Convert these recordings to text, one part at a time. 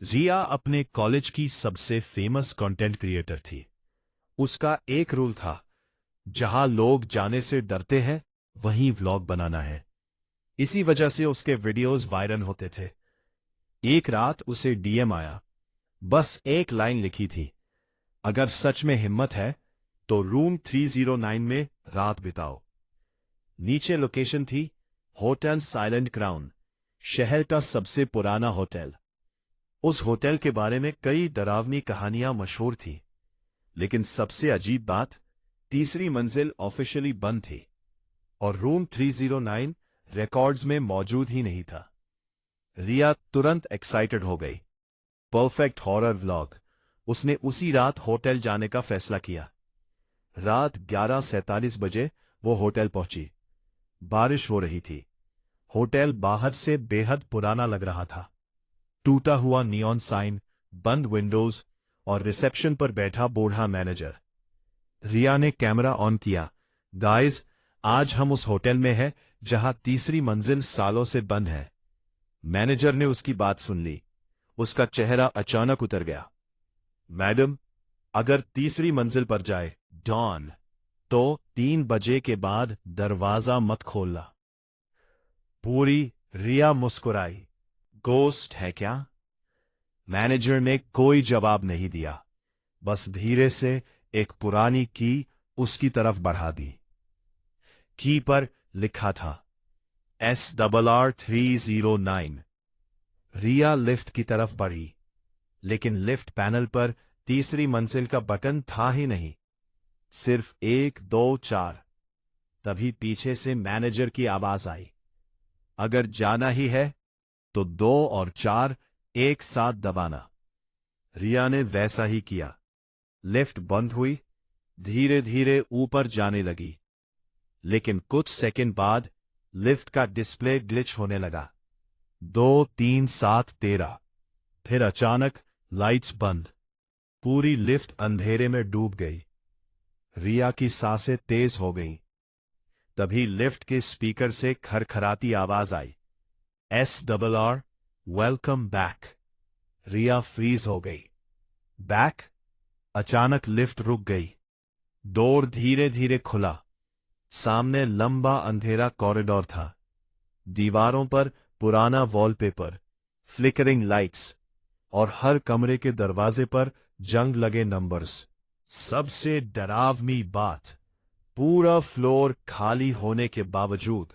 रिया अपने कॉलेज की सबसे फेमस कंटेंट क्रिएटर थी। उसका एक रूल था, जहां लोग जाने से डरते हैं वहीं व्लॉग बनाना है। इसी वजह से उसके वीडियोस वायरल होते थे। एक रात उसे डीएम आया। बस एक लाइन लिखी थी, अगर सच में हिम्मत है तो रूम 309 में रात बिताओ। नीचे लोकेशन थी होटल साइलेंट क्राउन, शहर का सबसे पुराना होटल। उस होटल के बारे में कई डरावनी कहानियां मशहूर थीं, लेकिन सबसे अजीब बात, तीसरी मंजिल ऑफिशियली बंद थी और रूम 309 रिकॉर्ड्स में मौजूद ही नहीं था। रिया तुरंत एक्साइटेड हो गई। Perfect horror vlog. उसने उसी रात होटल जाने का फैसला किया। रात 11:47 बजे वो होटल पहुंची। बारिश हो रही थी। होटल बाहर से बेहद पुराना लग रहा था। टूटा हुआ नियॉन साइन, बंद विंडोज और रिसेप्शन पर बैठा बूढ़ा मैनेजर। रिया ने कैमरा ऑन किया। गाइस, आज हम उस होटल में हैं जहां तीसरी मंजिल सालों से बंद है। मैनेजर ने उसकी बात सुन ली। उसका चेहरा अचानक उतर गया। मैडम, अगर तीसरी मंजिल पर जाए डॉन, तो 3 बजे के बाद दरवाजा मत खोलना। पूरी रिया मुस्कुराई। गोस्ट है क्या? मैनेजर ने कोई जवाब नहीं दिया, बस धीरे से एक पुरानी की उसकी तरफ बढ़ा दी। की पर लिखा था SRR309। रिया लिफ्ट की तरफ बढ़ी, लेकिन लिफ्ट पैनल पर तीसरी मंजिल का बटन था ही नहीं। सिर्फ 1 2 4। तभी पीछे से मैनेजर की आवाज आई, अगर जाना ही है तो 2 और 4 एक साथ दबाना। रिया ने वैसा ही किया। लिफ्ट बंद हुई, धीरे धीरे ऊपर जाने लगी। लेकिन कुछ सेकंड बाद लिफ्ट का डिस्प्ले ग्लिच होने लगा। 2 3 7 13। फिर अचानक लाइट्स बंद। पूरी लिफ्ट अंधेरे में डूब गई। रिया की सांसें तेज हो गईं। तभी लिफ्ट के स्पीकर से खरखराती आवाज आई, SRR, वेलकम बैक। रिया फ्रीज हो गई। बैक? अचानक लिफ्ट रुक गई। डोर धीरे धीरे खुला। सामने लंबा अंधेरा कॉरिडोर था। दीवारों पर पुराना वॉलपेपर, फ्लिकरिंग लाइट्स और हर कमरे के दरवाजे पर जंग लगे नंबर्स। सबसे डरावनी बात, पूरा फ्लोर खाली होने के बावजूद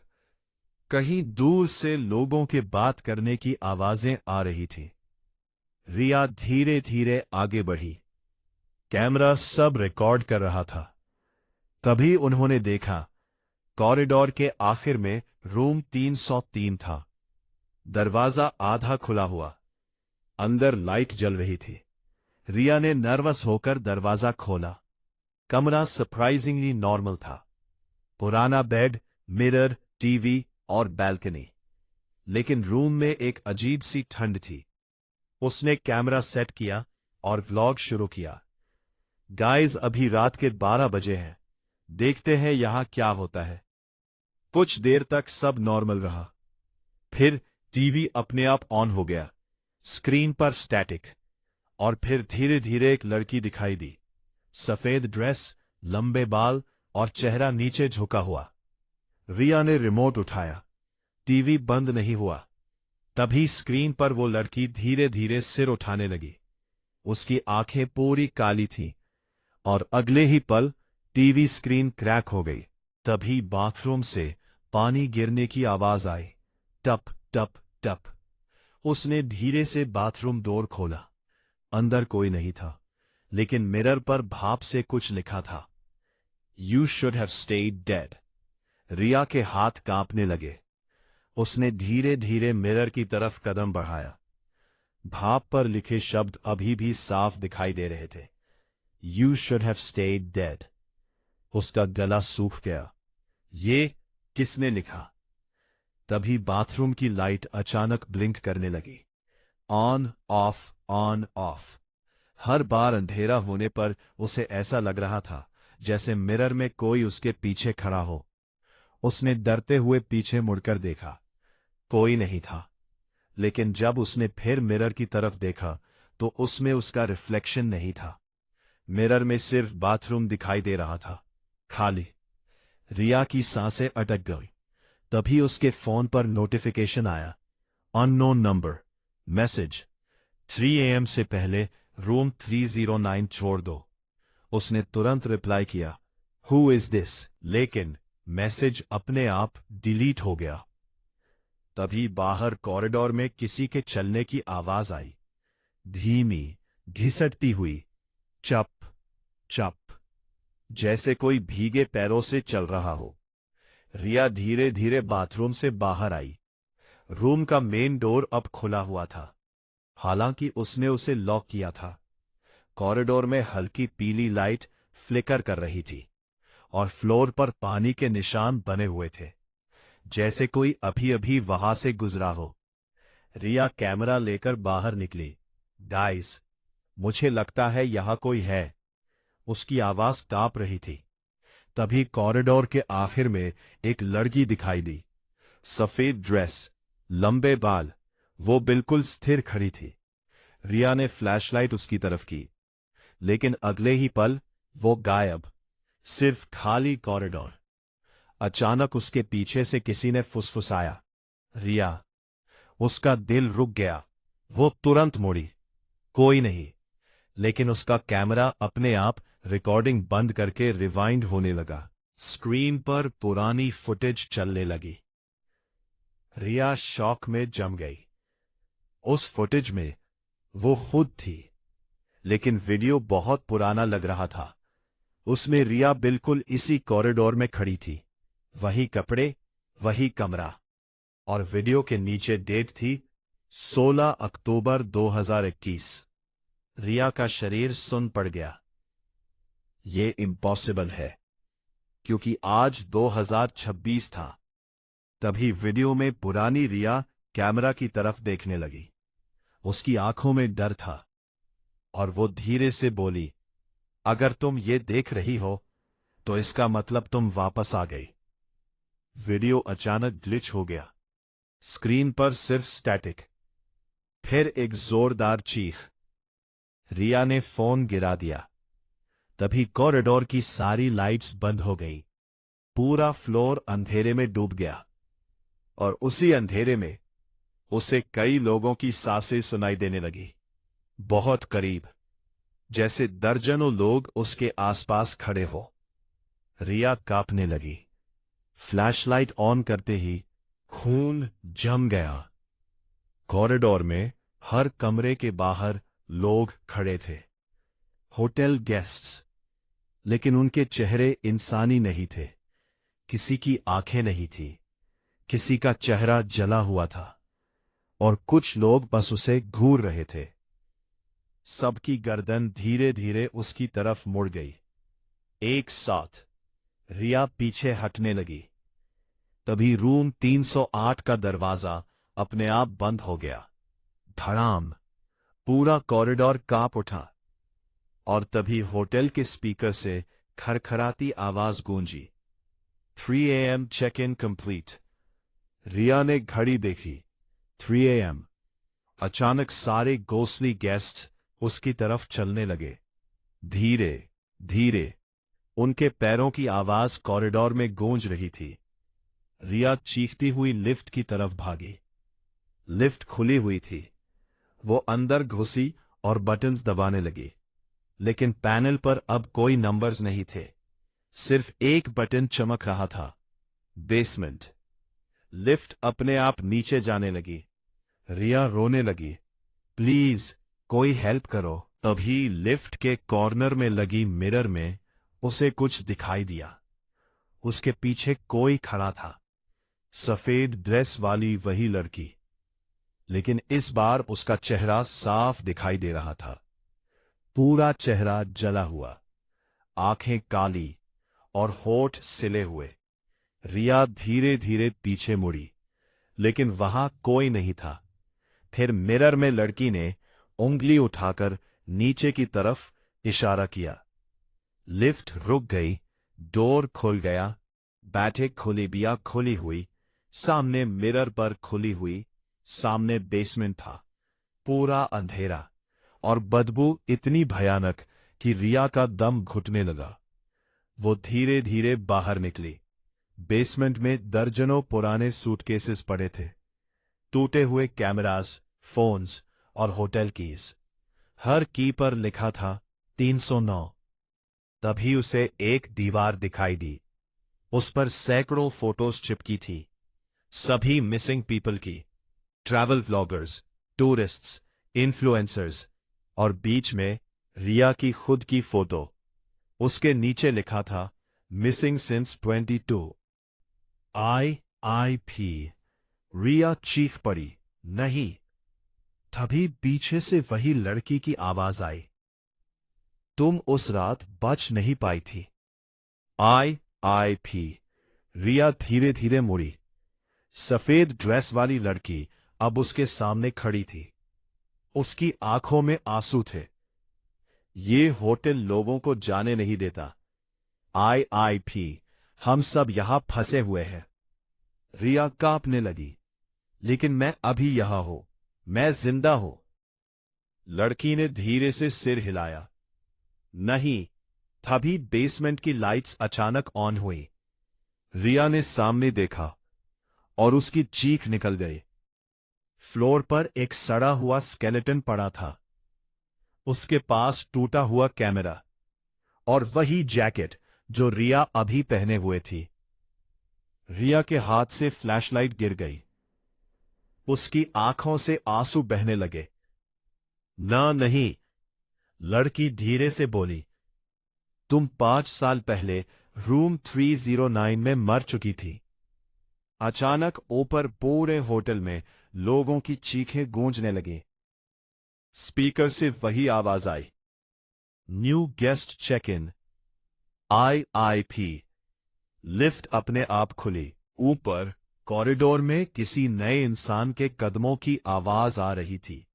कहीं दूर से लोगों के बात करने की आवाजें आ रही थीं। रिया धीरे धीरे आगे बढ़ी। कैमरा सब रिकॉर्ड कर रहा था। तभी उन्होंने देखा, कॉरिडोर के आखिर में रूम 303 था। दरवाजा आधा खुला हुआ। अंदर लाइट जल रही थी। रिया ने नर्वस होकर दरवाजा खोला। कमरा सरप्राइजिंगली नॉर्मल था। पुराना बेड, मिरर, टीवी और बैल्कनी। लेकिन रूम में एक अजीब सी ठंड थी। उसने कैमरा सेट किया और व्लॉग शुरू किया। गाइस, अभी रात के 12 बजे हैं। देखते हैं यहां क्या होता है। कुछ देर तक सब नॉर्मल रहा। फिर टीवी अपने आप ऑन हो गया। स्क्रीन पर स्टैटिक। और फिर धीरे धीरे एक लड़की दिखाई दी। सफेद ड्रेस, लंबे बाल और चेहरा नीचे झुका हुआ। रिया ने रिमोट उठाया। टीवी बंद नहीं हुआ। तभी स्क्रीन पर वो लड़की धीरे धीरे सिर उठाने लगी। उसकी आंखें पूरी काली थीं और अगले ही पल टीवी स्क्रीन क्रैक हो गई। तभी बाथरूम से पानी गिरने की आवाज आई, टप टप टप। उसने धीरे से बाथरूम डोर खोला। अंदर कोई नहीं था, लेकिन मिरर पर भाप से कुछ लिखा था, You should have stayed dead। रिया के हाथ कांपने लगे। उसने धीरे धीरे मिरर की तरफ कदम बढ़ाया। भाप पर लिखे शब्द अभी भी साफ दिखाई दे रहे थे, You should have stayed dead। उसका गला सूख गया। ये किसने लिखा? तभी बाथरूम की लाइट अचानक ब्लिंक करने लगी। On off, on off. हर बार अंधेरा होने पर उसे ऐसा लग रहा था जैसे मिरर में कोई उसके पीछे खड़ा हो। उसने डरते हुए पीछे मुड़कर देखा। कोई नहीं था। लेकिन जब उसने फिर मिरर की तरफ देखा तो उसमें उसका रिफ्लेक्शन नहीं था। मिरर में सिर्फ बाथरूम दिखाई दे रहा था, खाली। रिया की सांसें अटक गई। तभी उसके फोन पर नोटिफिकेशन आया, अननोन नंबर, मैसेज, 3 AM से पहले रूम 309 छोड़ दो। उसने तुरंत रिप्लाई किया, हु इज दिस, लेकिन मैसेज अपने आप डिलीट हो गया। तभी बाहर कॉरिडोर में किसी के चलने की आवाज आई, धीमी, घिसटती हुई, चप चप, जैसे कोई भीगे पैरों से चल रहा हो। रिया धीरे धीरे बाथरूम से बाहर आई। रूम का मेन डोर अब खुला हुआ था, हालांकि उसने उसे लॉक किया था। कॉरिडोर में हल्की पीली लाइट फ्लिकर कर रही थी और फ्लोर पर पानी के निशान बने हुए थे, जैसे कोई अभी अभी वहां से गुजरा हो। रिया कैमरा लेकर बाहर निकली। गाइस, मुझे लगता है यहां कोई है। उसकी आवाज कांप रही थी। तभी कॉरिडोर के आखिर में एक लड़की दिखाई दी। सफेद ड्रेस, लंबे बाल, वो बिल्कुल स्थिर खड़ी थी। रिया ने फ्लैशलाइट उसकी तरफ की, लेकिन अगले ही पल वो गायब। सिर्फ खाली कॉरिडोर। अचानक उसके पीछे से किसी ने फुसफुसाया, रिया। उसका दिल रुक गया। वो तुरंत मुड़ी। कोई नहीं, लेकिन उसका कैमरा अपने आप रिकॉर्डिंग बंद करके रिवाइंड होने लगा। स्क्रीन पर पुरानी फुटेज चलने लगी। रिया शॉक में जम गई। उस फुटेज में वो खुद थी, लेकिन वीडियो बहुत पुराना लग रहा था। उसमें रिया बिल्कुल इसी कॉरिडोर में खड़ी थी, वही कपड़े, वही कमरा, और वीडियो के नीचे डेट थी 16 अक्टूबर 2021। रिया का शरीर सुन पड़ गया। ये इम्पॉसिबल है, क्योंकि आज 2026 था। तभी वीडियो में पुरानी रिया कैमरा की तरफ देखने लगी। उसकी आंखों में डर था और वो धीरे से बोली, अगर तुम ये देख रही हो तो इसका मतलब तुम वापस आ गई। वीडियो अचानक ग्लिच हो गया। स्क्रीन पर सिर्फ स्टैटिक। फिर एक जोरदार चीख। रिया ने फोन गिरा दिया। तभी कॉरिडोर की सारी लाइट्स बंद हो गई। पूरा फ्लोर अंधेरे में डूब गया और उसी अंधेरे में उसे कई लोगों की सांसें सुनाई देने लगी, बहुत करीब, जैसे दर्जनों लोग उसके आसपास खड़े हो। रिया कांपने लगी। फ्लैशलाइट ऑन करते ही खून जम गया। कॉरिडोर में हर कमरे के बाहर लोग खड़े थे, होटल गेस्ट्स, लेकिन उनके चेहरे इंसानी नहीं थे। किसी की आंखें नहीं थी, किसी का चेहरा जला हुआ था, और कुछ लोग बस उसे घूर रहे थे। सबकी गर्दन धीरे धीरे उसकी तरफ मुड़ गई। एक साथ रिया पीछे हटने लगी। तभी रूम 308 का दरवाजा अपने आप बंद हो गया। धड़ाम। पूरा कॉरिडोर कांप उठा और तभी होटल के स्पीकर से खरखराती आवाज गूंजी, 3 AM चेक इन कंप्लीट। रिया ने घड़ी देखी, 3 AM। अचानक सारे गोस्टली गेस्ट्स उसकी तरफ चलने लगे। धीरे धीरे उनके पैरों की आवाज कॉरिडोर में गूंज रही थी। रिया चीखती हुई लिफ्ट की तरफ भागी। लिफ्ट खुली हुई थी। वो अंदर घुसी और बटन्स दबाने लगी, लेकिन पैनल पर अब कोई नंबर्स नहीं थे। सिर्फ एक बटन चमक रहा था, बेसमेंट। लिफ्ट अपने आप नीचे जाने लगी। रिया रोने लगी, प्लीज कोई हेल्प करो। तभी लिफ्ट के कॉर्नर में लगी मिरर में उसे कुछ दिखाई दिया। उसके पीछे कोई खड़ा था, सफेद ड्रेस वाली वही लड़की, लेकिन इस बार उसका चेहरा साफ दिखाई दे रहा था। पूरा चेहरा जला हुआ, आंखें काली और होठ सिले हुए। रिया धीरे धीरे पीछे मुड़ी, लेकिन वहां कोई नहीं था। फिर मिरर में लड़की ने उंगली उठाकर नीचे की तरफ इशारा किया। लिफ्ट रुक गई, डोर खुल गया। बैठे खुली बिया खुली हुई, सामने मिरर पर खुली हुई सामने बेसमेंट था, पूरा अंधेरा, और बदबू इतनी भयानक कि रिया का दम घुटने लगा। वो धीरे धीरे बाहर निकली। बेसमेंट में दर्जनों पुराने सूटकेसेस पड़े थे, टूटे हुए कैमरास, फोन्स और होटल कीज। हर की पर लिखा था 309। तभी उसे एक दीवार दिखाई दी। उस पर सैकड़ों फोटोज चिपकी थी, सभी मिसिंग पीपल की, ट्रैवल व्लॉगर्स, टूरिस्ट्स, इन्फ्लुएंसर्स, और बीच में रिया की खुद की फोटो। उसके नीचे लिखा था मिसिंग सिंस 22। IIP। रिया चीख पड़ी, नहीं। तभी पीछे से वही लड़की की आवाज आई, तुम उस रात बच नहीं पाई थी। IIP। रिया धीरे धीरे मुड़ी। सफेद ड्रेस वाली लड़की अब उसके सामने खड़ी थी। उसकी आंखों में आंसू थे। ये होटल लोगों को जाने नहीं देता। IIP, हम सब यहां फंसे हुए हैं। रिया कांपने लगी। लेकिन मैं अभी यहां हूं, मैं जिंदा हूं। लड़की ने धीरे से सिर हिलाया। नहीं। तभी बेसमेंट की लाइट्स अचानक ऑन हुई। रिया ने सामने देखा और उसकी चीख निकल गई। फ्लोर पर एक सड़ा हुआ स्केलेटन पड़ा था। उसके पास टूटा हुआ कैमरा और वही जैकेट जो रिया अभी पहने हुए थी। रिया के हाथ से फ्लैशलाइट गिर गई। उसकी आंखों से आंसू बहने लगे। ना नहीं, लड़की धीरे से बोली, तुम 5 साल पहले रूम 309 में मर चुकी थी। अचानक ऊपर पूरे होटल में लोगों की चीखें गूंजने लगी। स्पीकर से वही आवाज आई, new guest check in. IIP। Lift अपने आप खुली। ऊपर कॉरिडोर में किसी नए इंसान के कदमों की आवाज आ रही थी,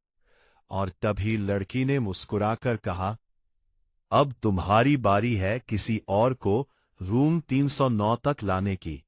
और तभी लड़की ने मुस्कुराकर कहा, अब तुम्हारी बारी है किसी और को रूम 309 तक लाने की।